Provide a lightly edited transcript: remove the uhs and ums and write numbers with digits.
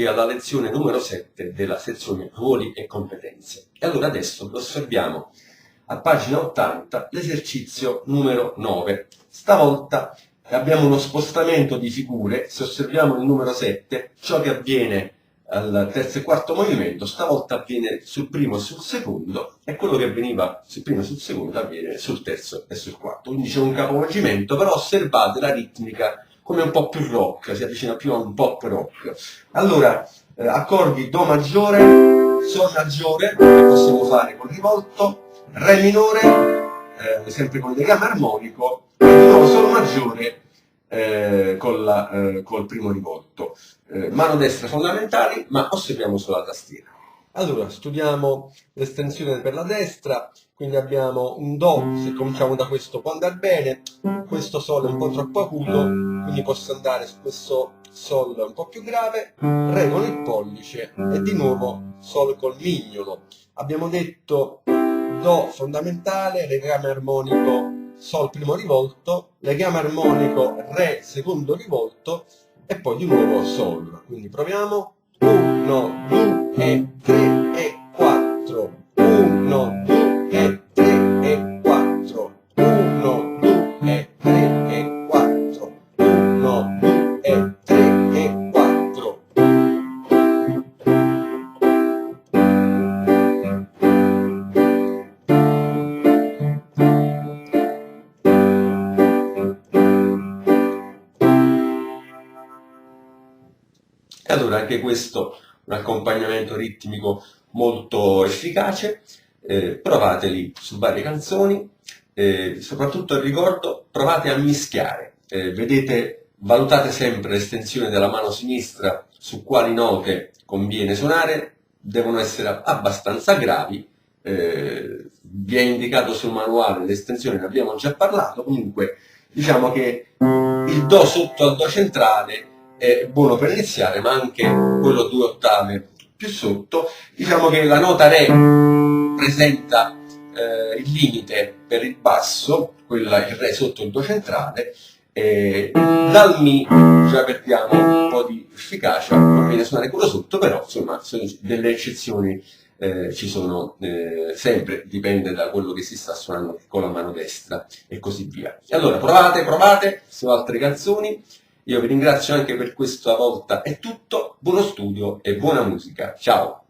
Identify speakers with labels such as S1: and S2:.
S1: benvenuti alla lezione numero 7 della sezione ruoli e competenze. E allora adesso osserviamo a pagina 80 l'esercizio numero 9. Stavolta abbiamo uno spostamento di figure. Se osserviamo il numero 7, ciò che avviene al terzo e quarto movimento stavolta avviene sul primo e sul secondo, e quello che avveniva sul primo e sul secondo avviene sul terzo e sul quarto. Quindi c'è un capovolgimento, però osservate la ritmica come un po' più rock, si avvicina più a un pop rock. Allora, accordi Do maggiore, Sol maggiore, che possiamo fare con rivolto, Re minore, sempre con il legame armonico, e di nuovo Sol maggiore col primo rivolto. Mano destra fondamentali, ma osserviamo solo la tastiera. Allora, studiamo l'estensione per la destra, quindi abbiamo un Do, se cominciamo da questo può andare bene, questo Sol è un po' troppo acuto, quindi posso andare su questo Sol un po' più grave, Re con il pollice e di nuovo Sol col mignolo. Abbiamo detto Do fondamentale, legame armonico, Sol primo rivolto, legame armonico, Re secondo rivolto e poi di nuovo Sol. Quindi proviamo. 1, 2, 3 e 4. 1, 2, 3 e 4. 1, 2, 3 e 4. 1, 2, 3 e 4. E allora anche questo un accompagnamento ritmico molto efficace. Provateli su varie canzoni, soprattutto il ricordo, provate a mischiare, valutate sempre l'estensione della mano sinistra, su quali note conviene suonare, devono essere abbastanza gravi. Vi è indicato sul manuale, l'estensione ne abbiamo già parlato. Comunque diciamo che il Do sotto al Do centrale è buono per iniziare, ma anche quello 2 ottave più sotto. Diciamo che la nota Re presenta il limite per il basso, il Re sotto il Do centrale, dal Mi già perdiamo un po' di efficacia, conviene suonare quello sotto, però insomma delle eccezioni ci sono sempre, dipende da quello che si sta suonando con la mano destra e così via. E allora provate su altre canzoni. Io vi ringrazio anche per questa volta, è tutto, buono studio e buona musica, ciao!